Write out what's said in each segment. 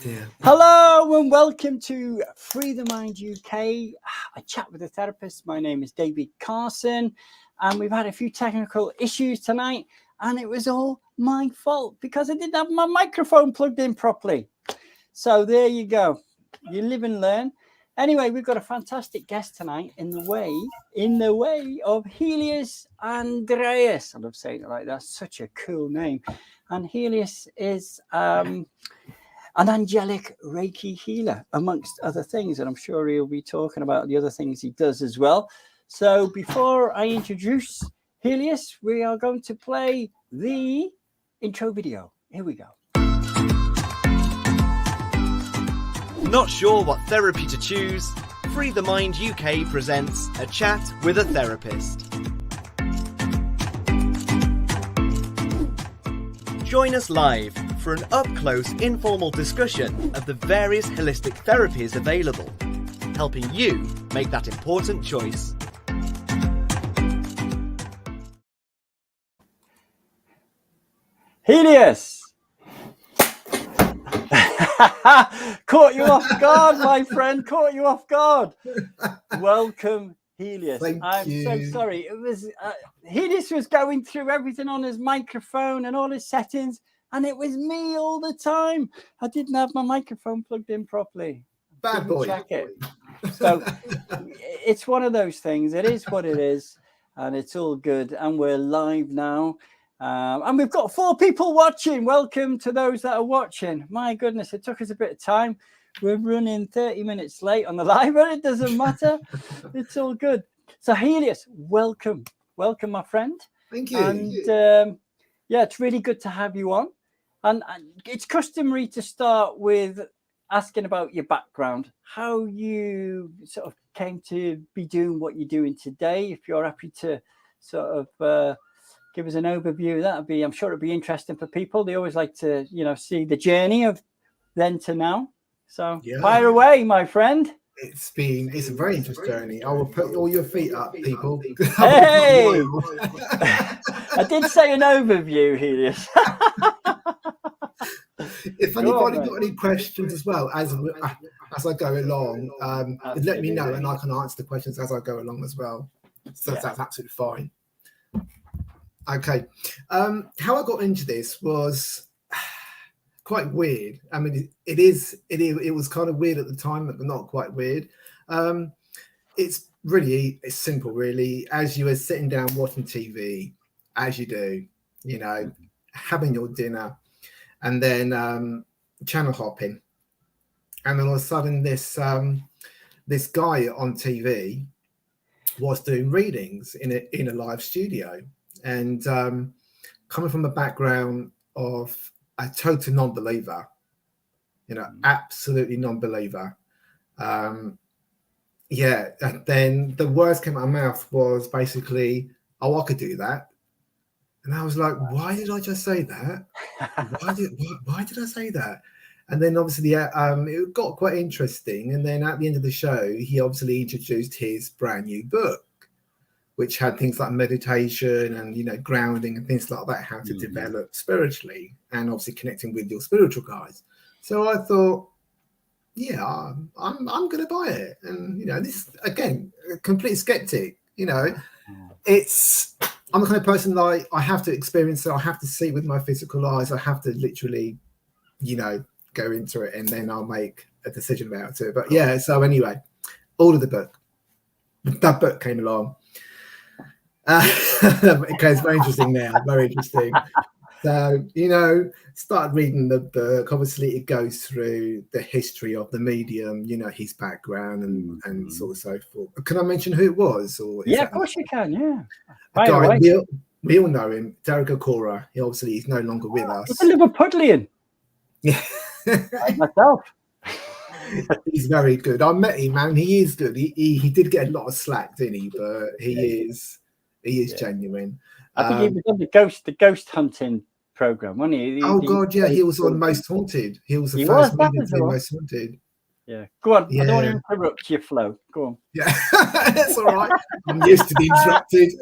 dear. Hello and welcome to Free the Mind UK. I chat with a therapist. My name is David Carson, and we've had a few technical issues tonight, and it was all my fault because I didn't have my microphone plugged in properly. So there you go. You live and learn. Anyway, we've got a fantastic guest tonight in the way of Helius Andreas. I love saying it like that. Such a cool name. And Helius is an angelic Reiki healer, amongst other things. And I'm sure he'll be talking about the other things he does as well. So before I introduce Helius, we are going to play the intro video. Here we go. Not sure what therapy to choose? Free the Mind UK presents A Chat with a Therapist. Join us live for an up-close informal discussion of the various holistic therapies available, helping you make that important choice. Helius! Caught you off guard, my friend. Caught you off guard. Welcome, Helius. I'm so sorry. It was Helius was going through everything on his microphone and all his settings, and it was me all the time. I didn't have my microphone plugged in properly. Bad boy. Check it. So it's one of those things. It is what it is, and it's all good. And we're live now. And we've got 4 people watching. Welcome to those that are watching. My goodness, it took us a bit of time. We're running 30 minutes late on the live, but it doesn't matter. It's all good. So Helius, welcome. Welcome, my friend. Thank you. And yeah, it's really good to have you on. And it's customary to start with asking about your background, how you sort of came to be doing what you're doing today. If you're happy to sort of give us an overview, that'd be, I'm sure it'd be interesting for people. They always like to, see the journey of then to now. So fire away, my friend. It's a very interesting journey. I will put all your feet up, people. Hey! I did say an overview, Helius. If anybody got any questions as well as I go along, let me know and I can answer the questions as I go along as well. So that's absolutely fine. Okay. How I got into this was quite weird. I mean, it was kind of weird at the time, but not quite weird. It's simple, really. As you were sitting down watching TV, as you do, having your dinner, and then channel hopping, and then all of a sudden this guy on TV was doing readings in a live studio, and coming from a background of a total non-believer, absolutely non-believer. And then the words came out of my mouth was basically, "Oh, I could do that." And I was like, why did I just say that? Why did I say that? And then obviously it got quite interesting. And then at the end of the show, he obviously introduced his brand new book, which had things like meditation and, grounding and things like that, how to develop spiritually and obviously connecting with your spiritual guides. So I thought, I'm going to buy it. And, this, again, a complete skeptic, I'm the kind of person like I have to experience it. I have to see it with my physical eyes. I have to literally, go into it and then I'll make a decision about it. But so anyway, all of the book, that book came along. Okay, it's very interesting now, very interesting. So, start reading the book. Obviously, it goes through the history of the medium, his background and so on and so forth. Can I mention who it was? Or of course you can, yeah. We all know him, Derek Okora. He's no longer with us. He's a Liverpudlian. Yeah. Myself. He's very good. I met him, man. He is good. He did get a lot of slack, didn't he? But he is genuine. I think he was on the ghost hunting program, wasn't he? He was on Most Haunted. He was the first medium to be Most Haunted. Yeah, go on. Yeah. I don't want to interrupt your flow. Go on. Yeah, that's all right. I'm used to being interrupted.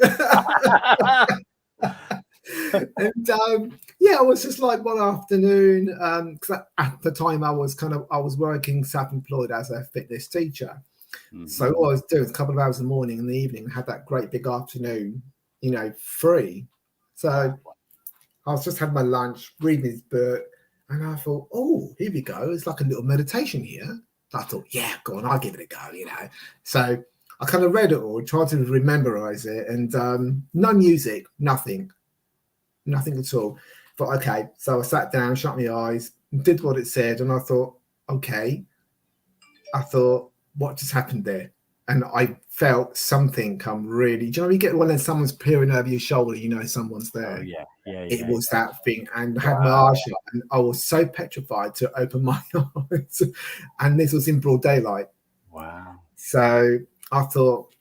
And I was just like one afternoon, because at the time I was working self-employed as a fitness teacher. So all I was doing was a couple of hours in the morning and the evening, and had that great big afternoon, free. So I was just having my lunch, reading his book, and I thought, oh, here we go. It's like a little meditation here. I thought, yeah, go on, I'll give it a go, So I kind of read it all, tried to memorize it, and no music, nothing at all. But okay, so I sat down, shut my eyes, did what it said, and I thought, okay. What just happened there? And I felt something come really. Do you know when you get when someone's peering over your shoulder, someone's there? Oh, yeah. It was that thing, and I had my eyes shut, and I was so petrified to open my eyes. And this was in broad daylight. Wow. So I thought,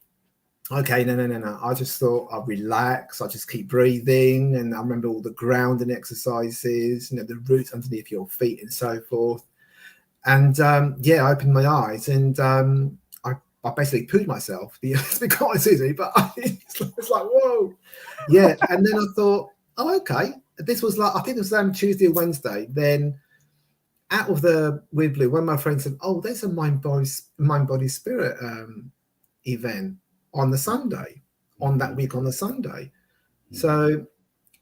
okay, no. I just thought I'll relax. I'll just keep breathing. And I remember all the grounding exercises, the roots underneath your feet and so forth. And I opened my eyes, and I basically pooed myself. It's been quite easy, but it's like, whoa. Yeah. And then I thought, oh, okay. This was I think it was Tuesday or Wednesday. Then out of the weird blue, one of my friends said, oh, there's a mind body spirit event on the Sunday, on that week on the Sunday. So,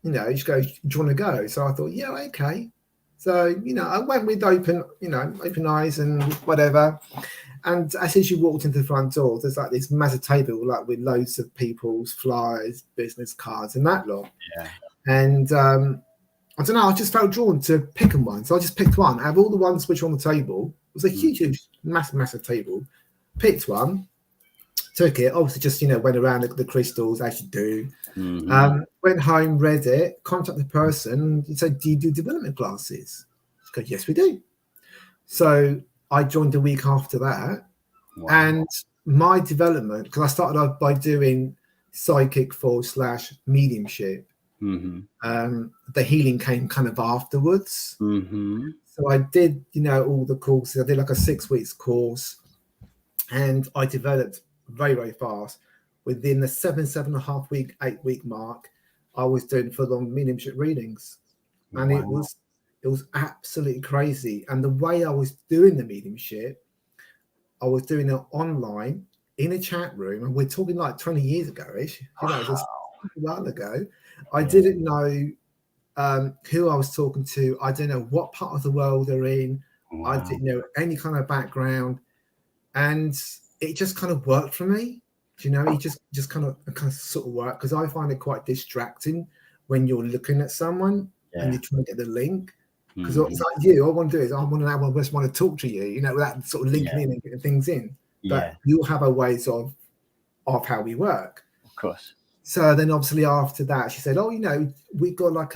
he just goes, do you want to go? So I thought, yeah, okay. So, I went with open eyes and whatever. And as you walked into the front door, there's like this massive table, like with loads of people's flyers, business cards, and that lot. Yeah. And I don't know, I just felt drawn to picking one. So I just picked one. Out of all the ones which were on the table, it was a huge, massive table. Picked one, took it, obviously just, went around the crystals as you do. Went home, read it, contacted the person, and said, do you do development classes? I go, yes, we do. So I joined a week after that. Wow. And my development, because I started off by doing psychic / mediumship. The healing came kind of afterwards. So I did, all the courses. I did like a 6 weeks course, and I developed very, very fast. Within the 7.5 week, 8 week mark, I was doing full-on mediumship readings, and it was absolutely crazy. And the way I was doing the mediumship, I was doing it online in a chat room, and we're talking like 20 years ago-ish. Just a while ago. I didn't know who I was talking to. I didn't know what part of the world they're in. I didn't know any kind of background, and it just kind of worked for me. It just kind of sort of worked, because I find it quite distracting when you're looking at someone and you're trying to get the link. Because it's like you, all I want to do is I just want to talk to you, without sort of linking in and getting things in. But you'll have a ways of how we work. Of course. So then obviously after that, she said, oh, we've got like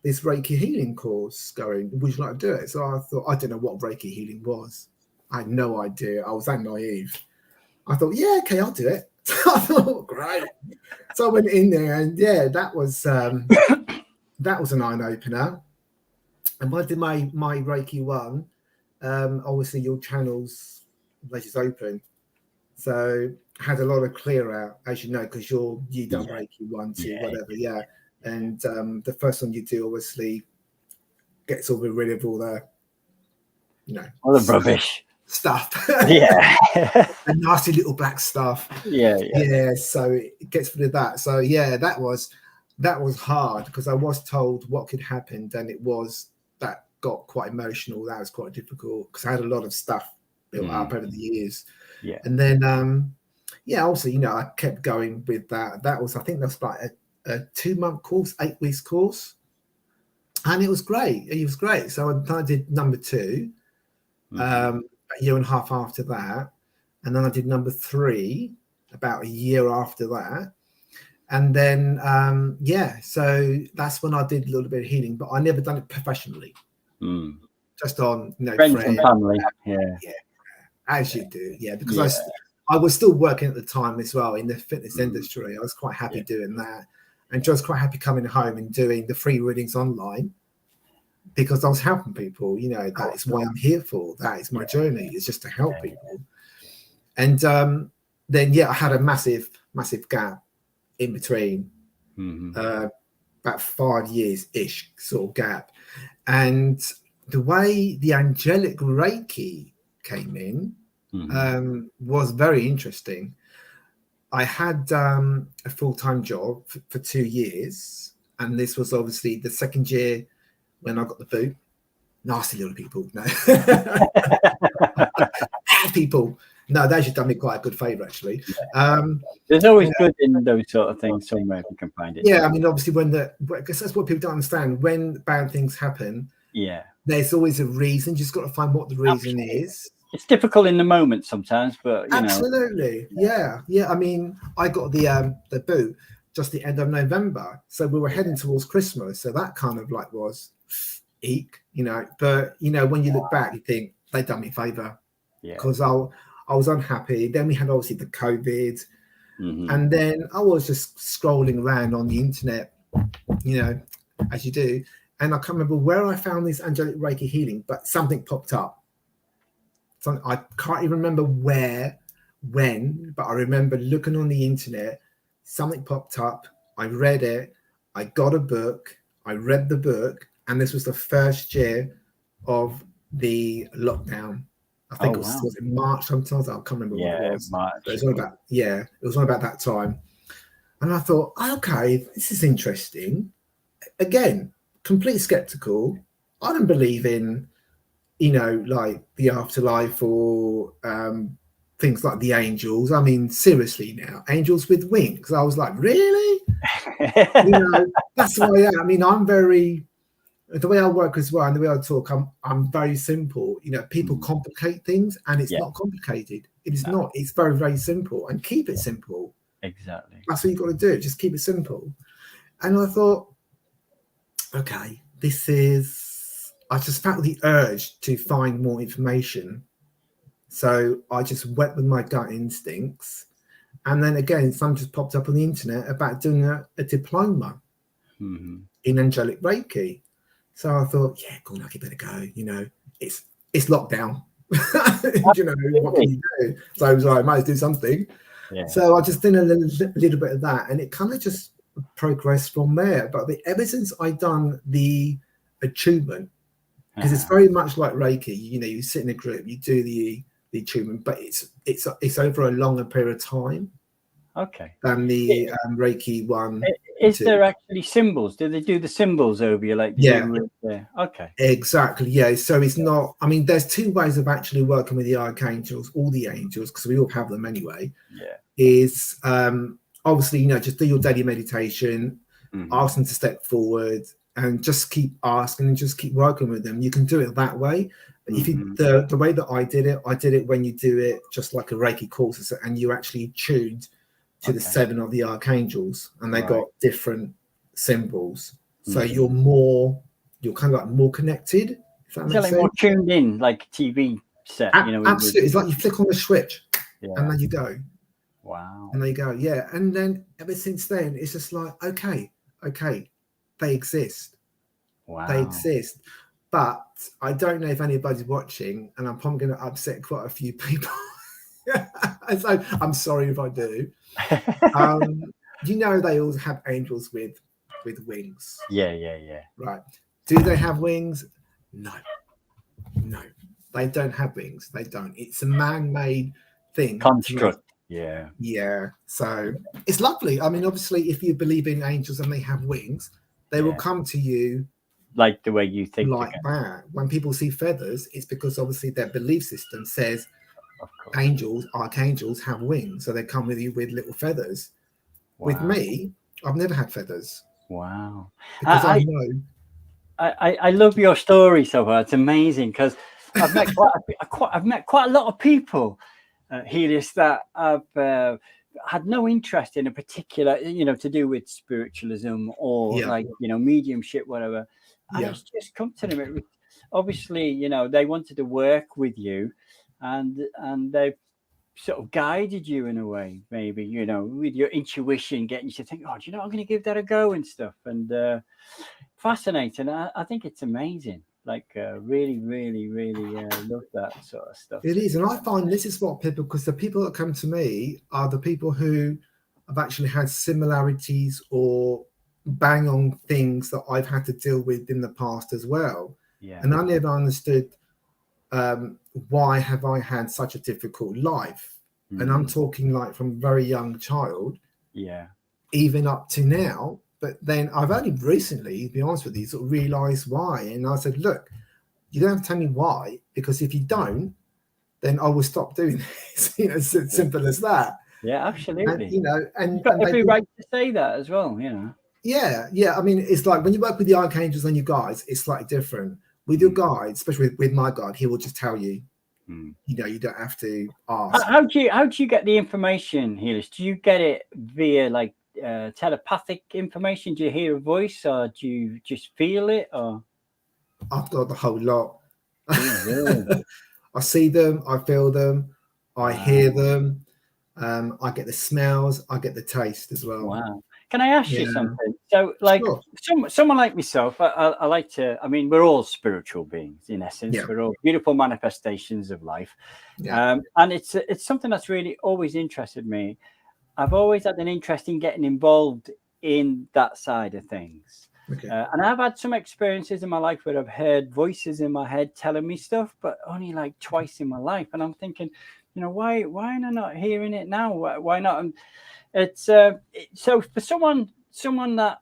this Reiki healing course going. Would you like to do it? So I thought, I didn't know what Reiki healing was. I had no idea. I was that naive. I thought, yeah, okay, I'll do it. So I thought, great. So I went in there, and that was an eye opener. And when I did my Reiki 1, obviously your channels, they just open. So I had a lot of clear out, as you know, because you done Reiki 1, 2, whatever, And the first one you do obviously gets rid of all the, all the rubbish stuff. The nasty little black stuff. So it gets rid of that. So that was hard, because I was told what could happen, and that got quite emotional. That was quite difficult, because I had a lot of stuff built up over the years. And then also I kept going with that. That was, I think that's like a 2-month course, 8 weeks course, and it was great. So I did number 2 a year and a half after that, and then I did number 3 about a year after that. And then so that's when I did a little bit of healing, but I never done it professionally. Just on friends and family. As you do, because I was still working at the time as well in the fitness industry. I was quite happy doing that, and just quite happy coming home and doing the free readings online, because I was helping people. That is why I'm here for. That is my journey. It's just to help people. And then I had a massive gap in between. about 5 years-ish sort of gap. And the way the Angelic Reiki came in was very interesting. I had a full-time job for 2 years, and this was obviously the second year when I got the boot. Nasty little people, no. People, no, they should done me quite a good favour, actually. There's always good in those sort of things somewhere if you can find it. Yeah, I mean, obviously, because that's what people don't understand. When bad things happen, there's always a reason. You just got to find what the reason is. It's difficult in the moment sometimes, but absolutely, yeah. I mean, I got the boot just the end of November, so we were heading towards Christmas. So that kind of like was eek, But when you look back, you think they done me a favour, because I was unhappy. Then we had obviously the COVID, and then I was just scrolling around on the internet, as you do, and I can't remember where I found this Angelic Reiki healing, but something popped up. I can't even remember when, but I remember looking on the internet, something popped up. I read it. I got a book. I read the book, and this was the first year of the lockdown. I think was in March sometimes. I can't remember what it was. March. But it was all about that time. And I thought, okay, this is interesting. Again, completely skeptical. I don't believe in like the afterlife or things like the angels. I mean, seriously now, angels with wings. I was like, really? That's the way I am. I mean, the way I work as well and the way I talk, I'm very simple. People complicate things, and it's not complicated. It is not. It's very, very simple, and keep it simple. Exactly. That's what you got to do. Just keep it simple. And I thought, okay, I just felt the urge to find more information. So I just went with my gut instincts. And then again, something just popped up on the internet about doing a diploma in Angelic Reiki. So I thought, go on, I better go. It's lockdown. What can you do? So I was like, I might as well do something. Yeah. So I just did a little bit of that, and it kind of just progressed from there. But ever since I done the attunement, because it's very much like Reiki, you sit in a group, you do the attunement, but it's over a longer period of time. Okay. Than the Reiki one. Is there actually symbols? Do they do the symbols over you like you do with okay. Exactly, yeah. So it's not, I mean, there's two ways of actually working with the archangels, all the angels, because we all have them anyway. Yeah. Is obviously, just do your daily meditation, ask them to step forward, and just keep asking and just keep working with them. You can do it that way. But if you the way that I did it when you do it just like a Reiki course, and you actually tuned to the 7 of the archangels, and they got different symbols. So you're kind of like more connected. If that makes sense. More tuned in, like a TV set. Absolutely, it's like you flick on the switch, and there you go. Wow. And there you go. Yeah, and then ever since then, it's just like, okay, they exist. Wow. They exist. But I don't know if anybody's watching, and I'm probably going to upset quite a few people. So I'm sorry if I do. They all have angels with wings. Yeah. Right. Do they have wings? No, they don't have wings. They don't. It's a man-made thing. Construct. Yeah. So it's lovely. I mean, obviously, if you believe in angels and they have wings, they will come to you like the way you think. Like that. When people see feathers, it's because obviously their belief system says angels, archangels have wings, so they come with you with little feathers. Wow. With me, I've never had feathers. Wow. Because I know. I love your story so far. It's amazing because I've met quite a lot of people, Helius, that have had no interest in a particular, to do with spiritualism or mediumship, whatever. And it's just come to them. Obviously, they wanted to work with you, and they've sort of guided you in a way, maybe, with your intuition, getting you to think, I'm going to give that a go and stuff. And fascinating. I think it's amazing. Like, really, really, really love that sort of stuff. It is. And I find this is what people, because the people that come to me are the people who have actually had similarities or bang on things that I've had to deal with in the past as well. Yeah. And I never understood why have I had such a difficult life. And I'm talking like from a very young child, even up to now. But then I've only recently, to be honest with you, sort of realized why. And I said, look, you don't have to tell me why, because if you don't, then I will stop doing this. It's as simple as that. Yeah, absolutely. And, and you've got every right to say that as well, Yeah. I mean, it's like when you work with the archangels and your guides, it's slightly different. With your guide, especially with my guide, he will just tell you. You don't have to ask. How do you get the information, Helius? Do you get it via like telepathic information? Do you hear a voice, or do you just feel it? Or I've got the whole lot. I see them, I feel them, I hear them, I get the smells, I get the taste as well. Wow. Can I ask you something? So, like, someone like myself, I like to. I mean, we're all spiritual beings in essence. Yeah. We're all beautiful manifestations of life, and it's something that's really always interested me. I've always had an interest in getting involved in that side of things, and I've had some experiences in my life where I've heard voices in my head telling me stuff, but only like twice in my life, and I'm thinking, why am I not hearing it now? Why not? It's so for someone that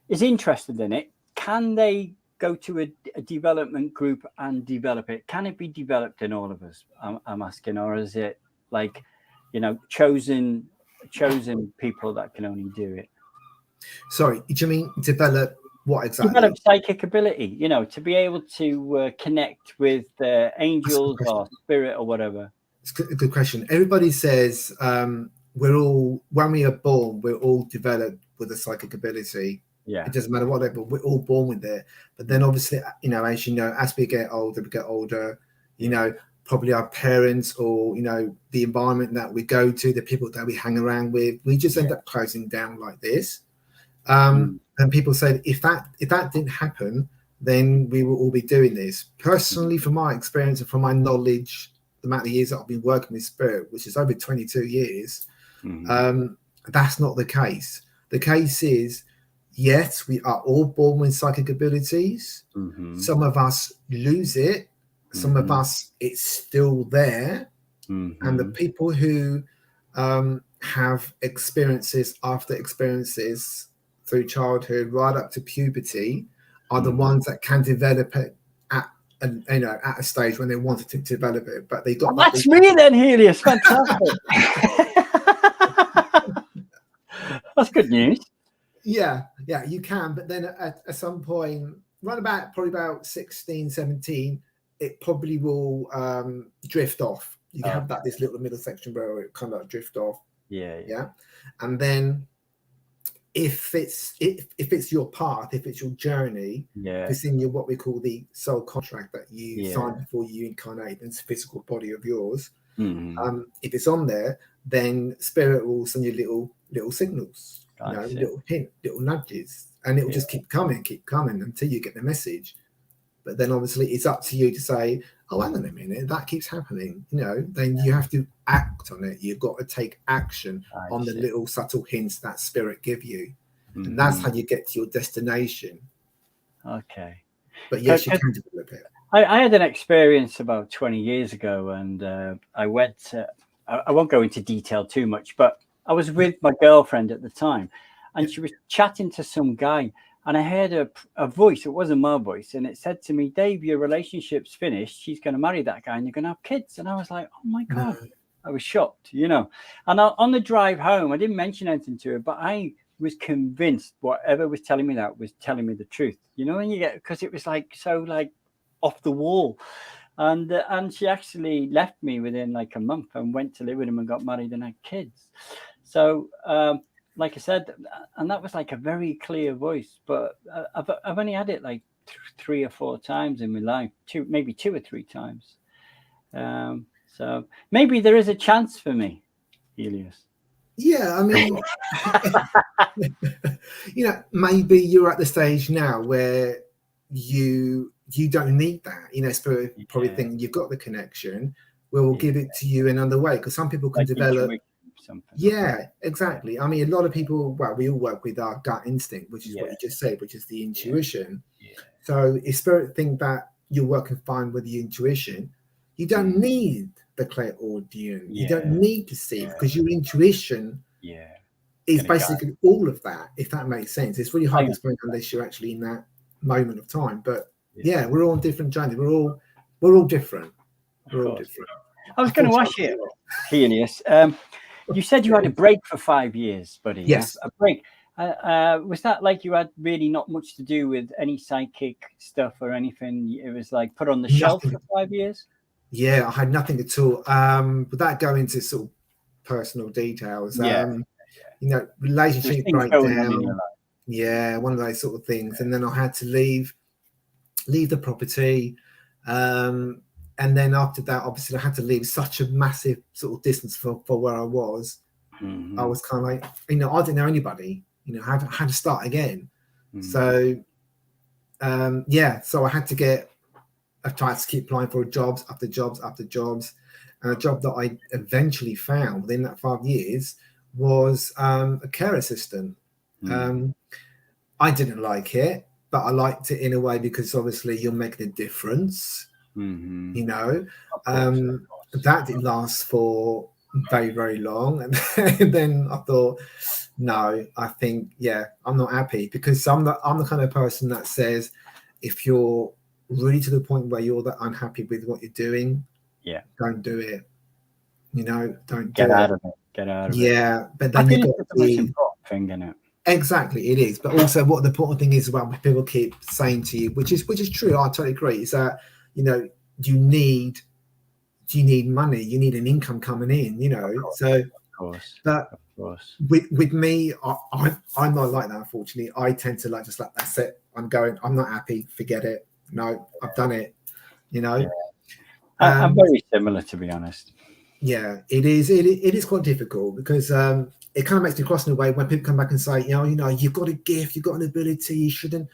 is interested in it, can they go to a development group and develop it? Can it be developed in all of us? I'm asking, or is it like chosen people that can only do it? Sorry, do you mean develop what exactly? Develop psychic ability, to be able to connect with angels or spirit or whatever. It's a good question. Everybody says we're all, when we are born, we're all developed with a psychic ability. It doesn't matter what level, we're all born with it. But then obviously, as we get older, probably our parents or, the environment that we go to, the people that we hang around with, we just end up closing down like this. And people said, if that didn't happen, then we will all be doing this. Personally, from my experience and from my knowledge, the amount of years that I've been working with spirit, which is over 22 years, that's not the case. The case is, yes, we are all born with psychic abilities. Some of us lose it. Some of us, it's still there. And the people who have experiences after experiences through childhood right up to puberty are the ones that can develop it at a stage when they wanted to develop it, but they got that's me then, Helius. Fantastic. That's good news. Yeah, you can, but then at some point, probably about 16, 17, it probably will drift off. You can have this little middle section where it kind of drift off. Yeah. And then if it's your path, if it's your journey, if it's in your what we call the soul contract that you signed before you incarnate in this physical body of yours, if it's on there, then spirit will send you little signals, little hint, little nudges, and it will just keep coming until you get the message. But then obviously it's up to you to say, oh, hang on a minute, that keeps happening. Then you have to act on it. You've got to take action on the little subtle hints that spirit give you. And that's how you get to your destination. Okay. But yes, you can develop it. I had an experience about 20 years ago, and I went, I won't go into detail too much, but I was with my girlfriend at the time, and she was chatting to some guy. And I heard a voice, it wasn't my voice, and it said to me, Dave, your relationship's finished. She's going to marry that guy and you're going to have kids. And I was like, oh my God. I was shocked, And on the drive home, I didn't mention anything to her, but I was convinced whatever was telling me that was telling me the truth. And you get, because it was so off the wall. And she actually left me within like a month and went to live with him and got married and had kids. So, like I said, and that was like a very clear voice, but I've only had it like 3 or 4 times in my life, maybe 2 or 3 times. So maybe there is a chance for me, Helius. Yeah, I mean, maybe you're at the stage now where you don't need that. Spirit probably think you've got the connection. We'll give it to you another way, because some people can develop. something. Yeah, exactly. I mean, a lot of people, well, we all work with our gut instinct, which is what you just said, which is the intuition. Yeah. So if spirit think that you're working fine with the intuition, you don't need the clairaudient. You don't need to see, because your intuition is basically all of that, if that makes sense. It's really hard to explain unless you're actually in that moment of time. But yeah, we're all on different journeys. We're all different. We're all different. I was going to ask you, Helius, you said you had a break for 5 years, buddy. Yes. A break. Was that like you had really not much to do with any psychic stuff or anything? It was like put on the shelf for 5 years? Yeah, I had nothing at all. Without going into sort of personal details, you know, relationship breakdown. Yeah, one of those sort of things. And then I had to leave the property. And then after that, obviously, I had to leave such a massive sort of distance for where I was. I was kind of like, you know, I didn't know anybody. You know, I had to start again. So, so I had to I tried to keep applying for jobs after jobs after jobs. And a job that I eventually found within that 5 years was a care assistant. I didn't like it, but I liked it in a way because obviously you're making a difference. You know, that didn't last for very, very long. And then I thought, no, I think, I'm not happy, because I'm the kind of person that says, if you're really to the point where you're that unhappy with what you're doing, don't do it. You know, don't get out of it. Get out of it. Yeah, but then you've got the most important thing, isn't it? Exactly, it is. But also, what the important thing is about people keep saying to you, which is true. I totally agree. Is that, you know, you need money, you need an income coming in, you know. So of course. With me, I'm not like that, unfortunately. I tend to just like, that's it, I'm not happy, forget it, no, I've done it, you know. I'm very similar, to be honest. Yeah, it is quite difficult, because it kind of makes me cross in a way when people come back and say, you know, you've got a gift, you've got an ability, you shouldn't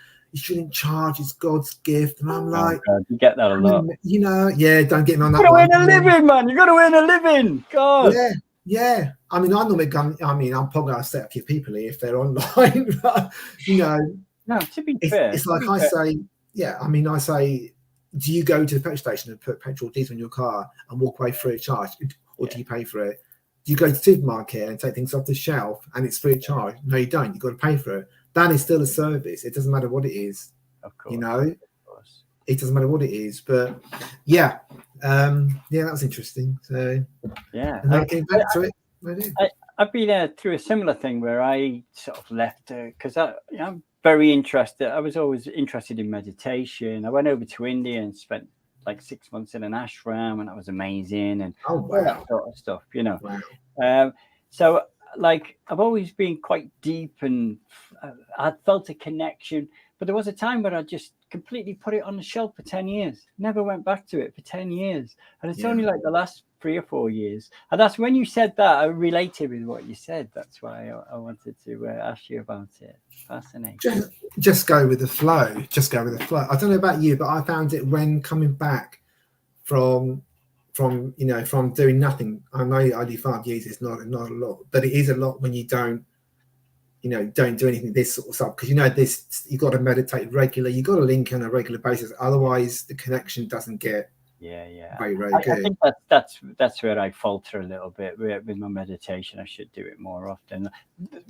charge, it's God's gift. And I'm like, you get that a lot. You know, don't get me on that. You gotta earn a living, man. You gotta earn a living. God. Yeah. I mean, I'm probably gonna set a few people here if they're online, but, you know. No, to be fair. It's like I say, I say, do you go to the petrol station and put petrol diesel in your car and walk away free of charge, or do you pay for it? Do you go to the supermarket and take things off the shelf and it's free of charge? No, you don't. You've got to pay for it. That is still a service. It doesn't matter what it is. Of course. You know, it doesn't matter what it is. But that was interesting. So and I came back to it. I've been through a similar thing where I sort of left because I'm very interested. I was always interested in meditation. I went over to India and spent like 6 months in an ashram, and that was amazing, and all that sort of stuff, you know. Wow. So like I've always been quite deep, and I'd felt a connection, but there was a time where I just completely put it on the shelf for 10 years, never went back to it for 10 years. And it's only like the last 3 or 4 years. And that's when you said that, I related with what you said. That's why I wanted to ask you about it. Fascinating. Just go with the flow. Just go with the flow. I don't know about you, but I found it when coming back from doing nothing. I know only 5 years is not a lot, but it is a lot when you don't do anything, this sort of stuff, because you've got to meditate regularly, you've got to link on a regular basis, otherwise the connection doesn't get very, very good. I think that's where I falter a little bit with my meditation. I should do it more often.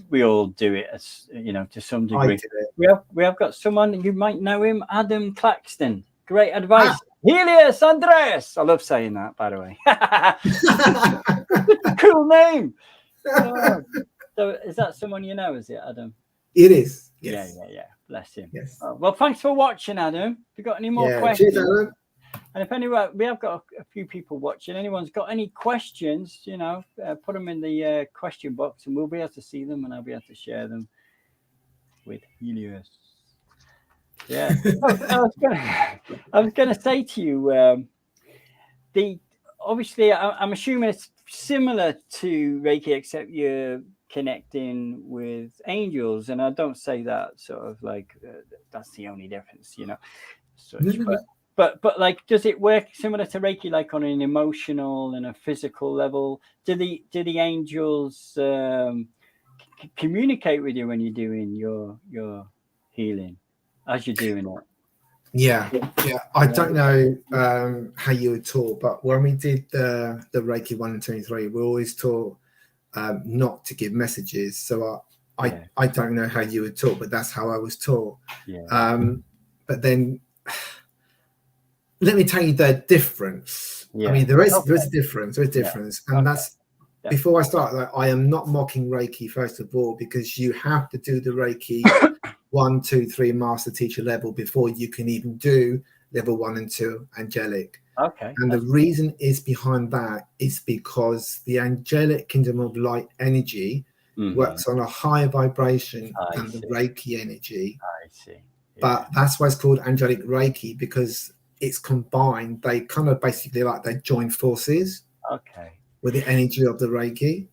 We all do it, as to some degree. We have got someone, you might know him, Adam Claxton. Great advice. Helius Andreas. I love saying that, by the way. Cool name. So is that someone you know, is it, Adam? It is. Yes. Yeah. Bless him. Yes. Well, thanks for watching, Adam. If you've got any more questions. Cheers, Adam. And if anyone, we have got a few people watching. Anyone's got any questions, put them in the question box, and we'll be able to see them, and I'll be able to share them with Helius. Yeah. I was gonna say to you, obviously I'm assuming it's similar to Reiki, except you're connecting with angels, and I don't say that sort of like that's the only difference, No. but like, does it work similar to Reiki, like on an emotional and a physical level? Do the angels communicate with you when you're doing your healing as you're doing it? Yeah. I don't know how you were taught, but when we did the Reiki 1 and 2 and 3, we always taught not to give messages. So I don't know how you were taught, but that's how I was taught. But then let me tell you the difference. I mean, there is a difference. There's a difference, and that's before I start. Like, I am not mocking Reiki, first of all, because you have to do the Reiki 1, 2, 3 master teacher level before you can even do level 1 and 2 angelic. And the reason is behind that is because the angelic kingdom of light energy works on a higher vibration than the Reiki energy. But that's why it's called Angelic Reiki, because it's combined. They kind of basically like they join forces with the energy of the Reiki.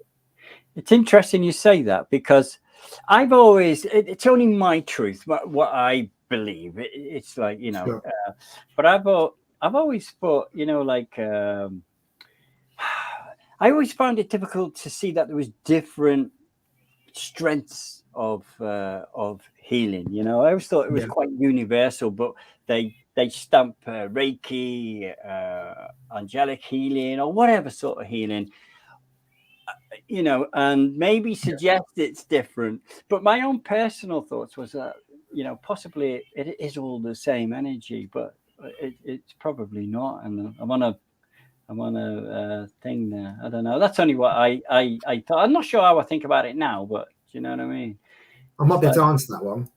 It's interesting you say that, because I've always, it's only my truth, what I believe. It's like, you know, but I've always thought, you know, like, I always found it difficult to see that there was different strengths of healing. You know, I always thought it was quite universal, but they stamp Reiki, angelic healing, or whatever sort of healing, you know, and maybe suggest it's different. But my own personal thoughts was that, you know, possibly it is all the same energy, but it's probably not. And I'm on a thing there. I don't know. That's only what I thought. I'm not sure how I think about it now, but do you know what I mean? I might be able to answer that one.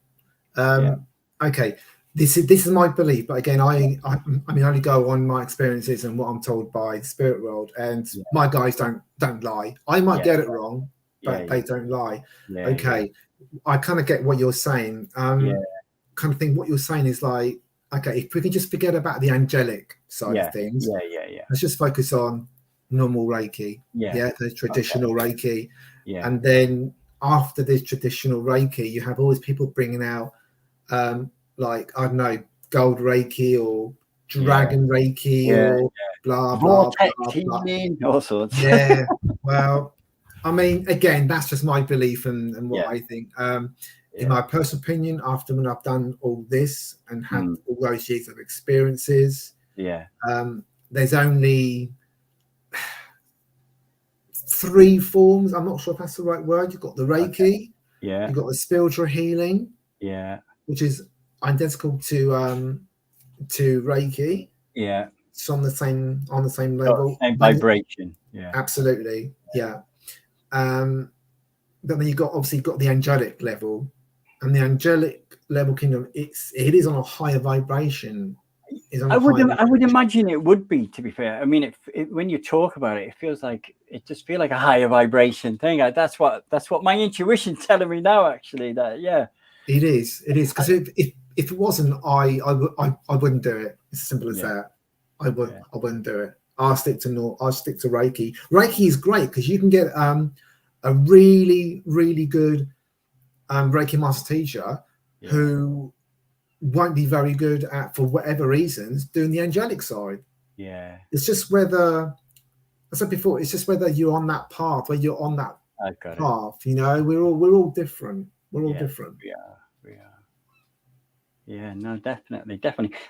Okay. This is my belief, but again, I mean, I only go on my experiences and what I'm told by the spirit world, and my guys don't lie. I might get it wrong, but they don't lie. I kind of get what you're saying. Kind of think what you're saying is like, okay, if we can just forget about the angelic side of things, let's just focus on normal Reiki, the traditional Reiki, and then after this traditional Reiki, you have all these people bringing out. Like, I don't know, gold Reiki or dragon Reiki or blah, blah, blah, blah. All sorts. Yeah. Well, I mean, again, that's just my belief and what I think. In my personal opinion, after when I've done all this and had all those years of experiences, there's only 3 forms. I'm not sure if that's the right word. You've got the Reiki. You've got the spiritual healing. Which is identical to Reiki. It's on the same level. Same vibration. Absolutely. But then you've got the angelic level, and the angelic level kingdom, it is on a higher vibration. I would imagine it would be, to be fair. I mean, when you talk about it, it feels like a higher vibration thing. That's what my intuition's telling me now, actually, that it is because if it wasn't, I wouldn't do it. It's as simple as that. I wouldn't do it. I'll stick to Reiki. Reiki is great because you can get a really, really good Reiki master teacher who won't be very good at, for whatever reasons, doing the angelic side. It's just whether, I said before, it's just whether you're on that path, where you're on that path. You know, we're all different. We're all different. We are. Yeah, no, definitely.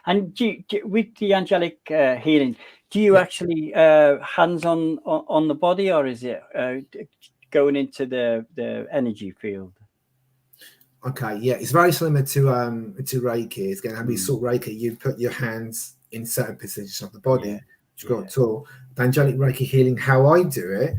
And do you, with the angelic healing, do you actually hands on the body, or is it going into the energy field? Okay, it's very similar to Reiki. It's going to be sort of Reiki. You put your hands in certain positions of the body. You've got to talk. The angelic Reiki healing, how I do it,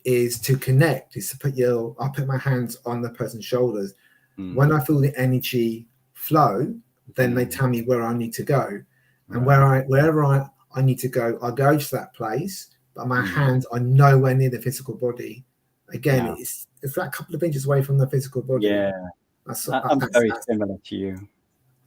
is to connect. Is to I put my hands on the person's shoulders. When I feel the energy flow, then they tell me where I need to go, and wherever I need to go, I go to that place. But my hands are nowhere near the physical body. Again, it's that couple of inches away from the physical body. I'm very similar to you.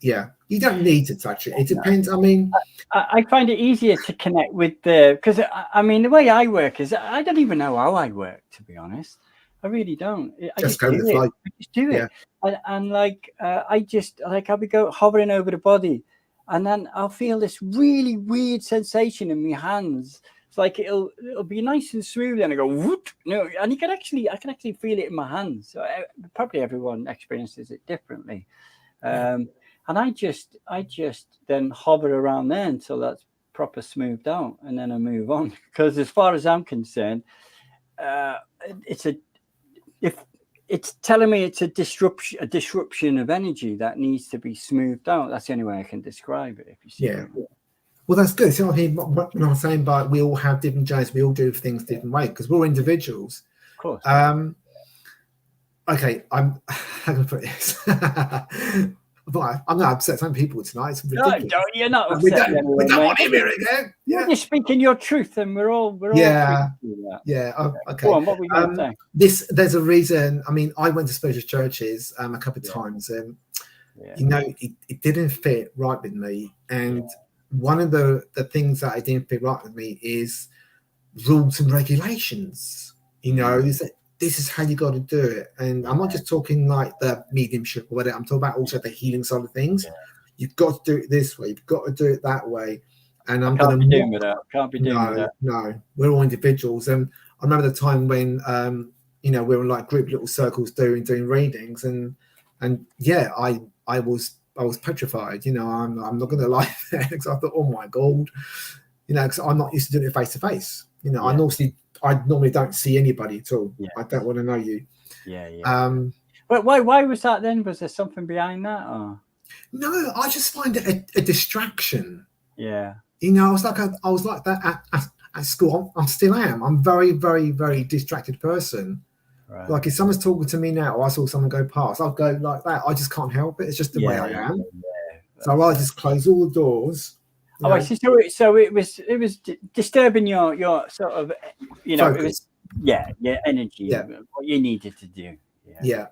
You don't need to touch it. It depends. I mean, I find it easier to connect with because I mean, the way I work is I don't even know how I work, to be honest. I really don't. I just go with the flow. I just do it. And like, I'll be hovering over the body, and then I'll feel this really weird sensation in my hands. It's like it'll be nice and smooth, and I go whoop, no, and I can actually feel it in my hands. So probably everyone experiences it differently, and I just then hover around there until that's proper smoothed out, and then I move on. Because as far as I'm concerned, it's telling me it's a disruption of energy that needs to be smoothed out. That's the only way I can describe it. If you see, well, that's good. So what I'm saying, but we all have different journeys. We all do things different ways because we're individuals. Of course. Okay, I'm going to put this. But I'm going to upset some people tonight. It's ridiculous. No, you're not upset. We don't want him here again. You're just speaking your truth, and we're all yeah. Okay. Go on, what were you going to say? There's a reason. I mean, I went to spiritual churches a couple of times, and you know, it didn't fit right with me. And one of the things that I didn't fit right with me is rules and regulations. You know, this is how you got to do it. And I'm not just talking like the mediumship or whatever. I'm talking about also the healing side of things. Yeah. You've got to do it this way. You've got to do it that way. And I'm going to doing with that. Can't be doing with that. No, we're all individuals. And I remember the time when, you know, we were in like group little circles doing readings. And yeah, I was petrified. You know, I'm not going to lie there because I thought, oh my God, you know, because I'm not used to doing it face to face. You know, I normally don't see anybody at all. I don't want to know you. But why was that then? Was there something behind that? Or? No, I just find it a distraction. Yeah. You know, I was like that at school. I still am. I'm very, very, very distracted person. Right. Like if someone's talking to me now, or I saw someone go past, I'll go like that. I just can't help it. It's just the way I am. So I just close all the doors. Oh, I see. So it was disturbing your sort of, you know, focus. Your energy, what you needed to do. Yeah.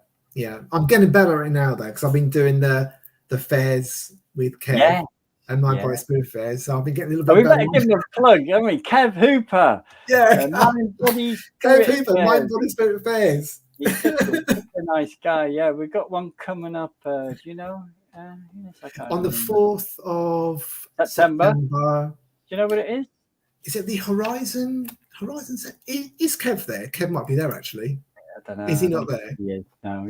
I'm getting better at it now though, because I've been doing the fairs with Kev and Mind Body Spirit fairs. So I've been getting a little bit better. We better give him a plug. I mean, Kev Hooper. Mind Body Spirit. Kev Hooper, Mind Body Spirit fairs. He's such a nice guy. Yeah, we've got one coming up. Do you know? On the 4th of September. Do you know what it is? Is it the Horizon? Is Kev there? Kev might be there actually. I don't know. Is he not there? He is. No,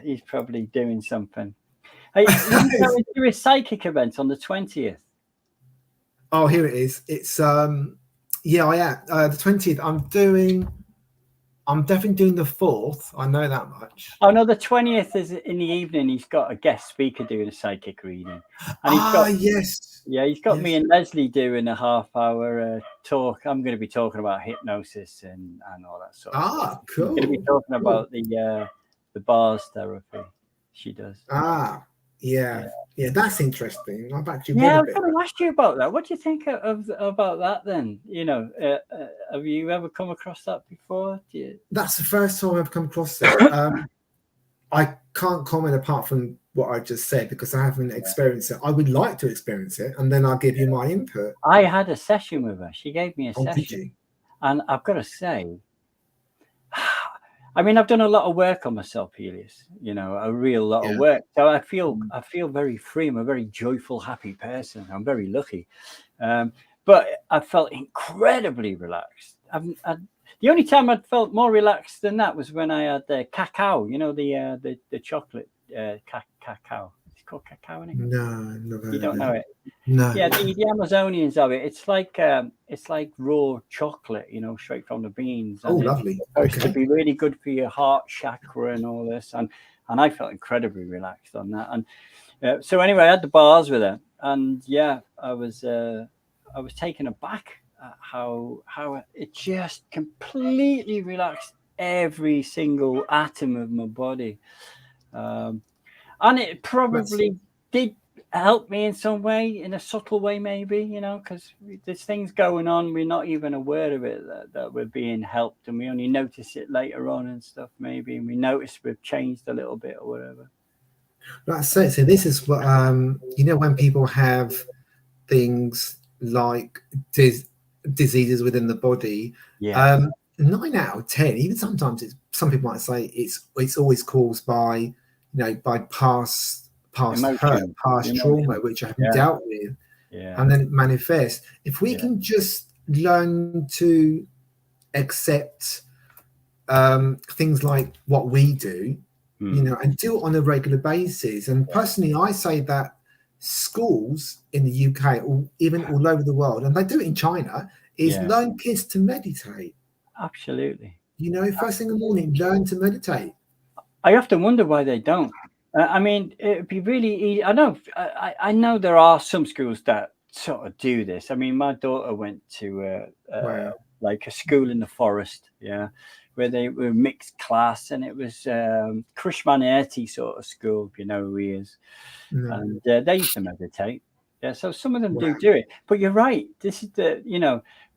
he's probably doing something. Hey, you're going to do a psychic event on the 20th. Oh, here it is. It's I am. The 20th. I'm definitely doing the 4th. I know that much. Oh no, the 20th is in the evening. He's got a guest speaker doing a psychic reading. And he's got me and Leslie doing a half-hour talk. I'm going to be talking about hypnosis and all that sort of stuff. Cool. I'm going to be talking about the bars therapy she does. Yeah, that's interesting. I've actually I was going to ask you about that. What do you think about that then? You know, have you ever come across that before? That's the first time I've come across it. I can't comment apart from what I just said because I haven't experienced it. I would like to experience it, and then I'll give you my input. I had a session with her. She gave me a session. Did you? And I've got to say, I mean, I've done a lot of work on myself, Helius, you know, a real lot of work. So I feel very free. I'm a very joyful, happy person. I'm very lucky. But I felt incredibly relaxed. The only time I'd felt more relaxed than that was when I had the cacao, you know, the chocolate cacao. It's called cacao, isn't it? No. You don't know it? No. Yeah, the Amazonians have it. It's like raw chocolate, you know, straight from the beans. Oh, lovely. It's supposed to be really good for your heart chakra and all this. And I felt incredibly relaxed on that. And so anyway, I had the bars with her, and I was taken aback at how it just completely relaxed every single atom of my body. And it probably did help me in some way, in a subtle way, maybe, you know, because there's things going on. We're not even aware of it, that we're being helped, and we only notice it later on and stuff, maybe. And we notice we've changed a little bit or whatever. That's it. So this is what, you know, when people have things like diseases within the body, 9 out of 10, even sometimes some people might say it's always caused by, you know, by past past hurt, Emotion. past trauma, which I haven't dealt with, and then it manifests. If we can just learn to accept things like what we do, you know, and do it on a regular basis. And personally, I say that schools in the UK, or even all over the world, and they do it in China, is learn kids to meditate. Absolutely. You know, first thing in the morning, learn to meditate. I often wonder why they don't. I mean, it'd be really easy. I know there are some schools that sort of do this. I mean, my daughter went to like a school in the forest, where they were mixed class, and it was Krishnamurti sort of school, if you know who he is. And they used to meditate. Yeah, so some of them do it. But you're right. This is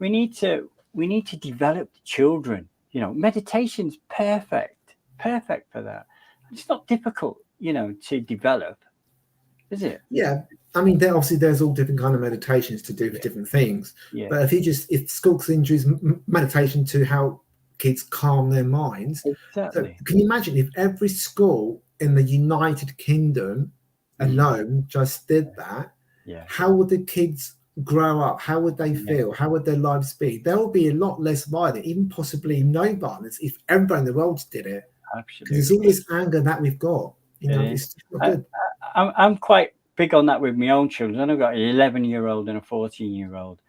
we need to develop the children. You know, meditation's perfect for that. It's not difficult, to develop, is it? Yeah. I mean, there's all different kind of meditations to do for different things. Yeah. But if schools introduce meditation to help kids calm their minds, exactly. So can you imagine if every school in the United Kingdom alone just did that? Yeah. How would the kids grow up? How would they feel? How would their lives be? There will be a lot less violence, even possibly no violence, if everybody in the world did it. Absolutely. There's all this anger that we've got. It's not good. I'm quite big on that with my own children. I've got an 11-year-old and a 14-year-old,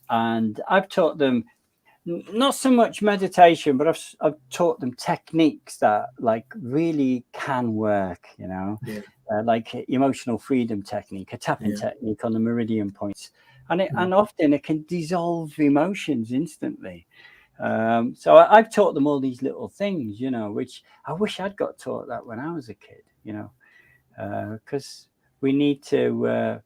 and I've taught them not so much meditation, but I've taught them techniques that really can work. Like emotional freedom technique, a tapping technique on the meridian points, and often it can dissolve emotions instantly. So I've taught them all these little things, which I wish I'd got taught that when I was a kid, because we need to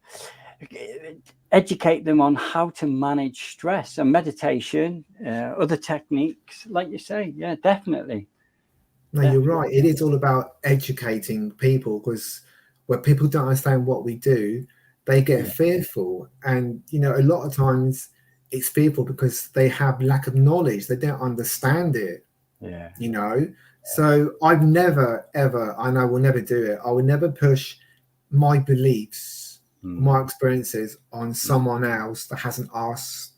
educate them on how to manage stress and meditation, other techniques, like you say. Yeah, definitely. No, you're right. It is all about educating people, because when people don't understand what we do, they get fearful. And, a lot of times it's fearful because they have lack of knowledge. They don't understand it. Yeah. So I've never, ever, and I will never do it. I will never push my beliefs, my experiences on someone else that hasn't asked.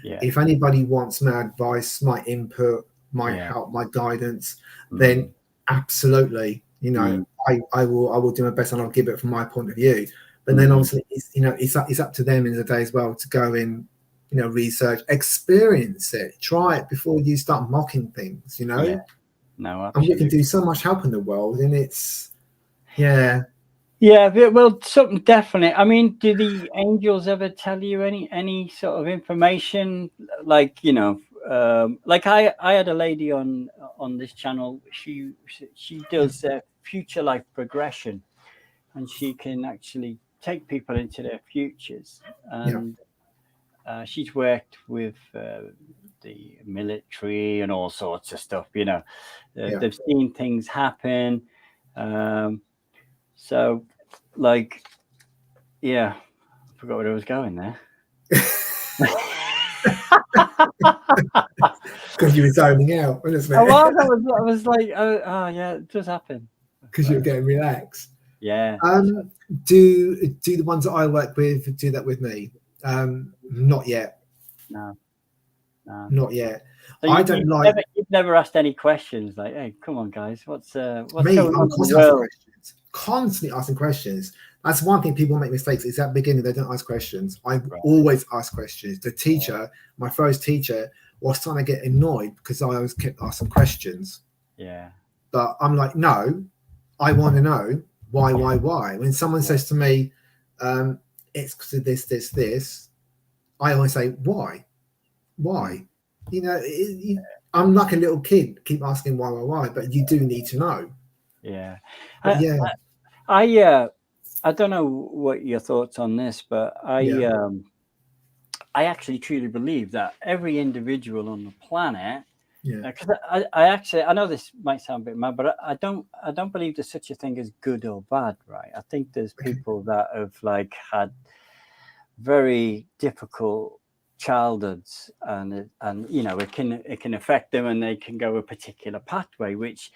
Yeah. If anybody wants my advice, my input, my help, my guidance, then absolutely, I will do my best, and I'll give it from my point of view. But then obviously, it's up to them in the day as well to go in, research, experience it, try it before you start mocking things, No, absolutely. And we can do so much help in the world, and it's, Yeah, well, something definitely. I mean, do the angels ever tell you any sort of information? Like, like I had a lady on this channel. She does future life progression, and she can actually take people into their futures. And she's worked with the military and all sorts of stuff. They've seen things happen. So, I forgot where I was going there. Because you were zoning out, wasn't it? I was like, it does happen. Because you were getting relaxed. Yeah. Do the ones that I work with do that with me? Not yet. No. Not yet. So you've never asked any questions like, "Hey, come on, guys, what's me? Going on in the world?" Constantly asking questions. That's one thing people make mistakes. Is at the beginning they don't ask questions. I always ask questions. The teacher, my first teacher, was trying to get annoyed because I always kept asking questions. Yeah. But I'm like, no, I want to know why. When someone says to me, it's because of this, I always say, why? I'm like a little kid, keep asking why, but you do need to know. Yeah. I don't know what your thoughts on this, but I actually truly believe that every individual on the planet, because I know this might sound a bit mad, but I don't believe there's such a thing as good or bad, right? I think there's people that have had very difficult childhoods, and it can affect them, and they can go a particular pathway, which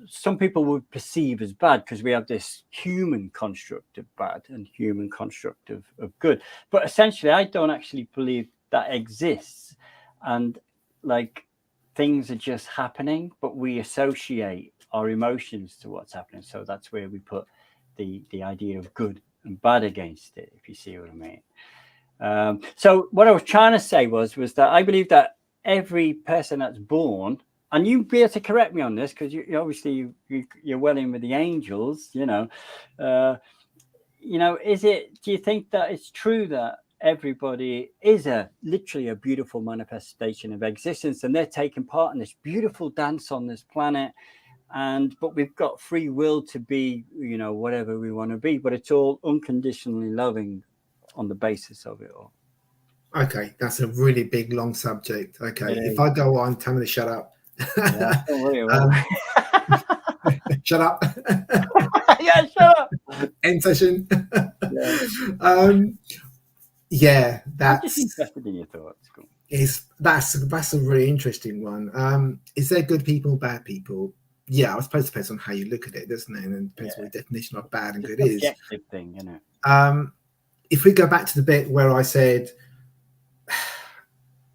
some people would perceive as bad because we have this human construct of bad and human construct of good. But essentially, I don't actually believe that exists. And like things are just happening, but we associate our emotions to what's happening. So that's where we put the idea of good and bad against it, if you see what I mean. So what I was trying to say was that I believe that every person that's born, and you'd be able to correct me on this because you obviously you're well in with the angels, you know, do you think that it's true that everybody is literally a beautiful manifestation of existence and they're taking part in this beautiful dance on this planet, but we've got free will to be, you know, whatever we want to be, but it's all unconditionally loving on the basis of it all? Okay, that's a really big, long subject. Okay, if I go on, tell me to shut up. Yeah, don't worry about it. Shut up. Yeah, shut up. End session. Yeah. That's I'm just interested in your thoughts. Cool. That's a really interesting one. Is there good people and bad people? Yeah, I suppose it depends on how you look at it, doesn't it? And it depends what the definition of bad and good is. Objective thing, you know. If we go back to the bit where I said,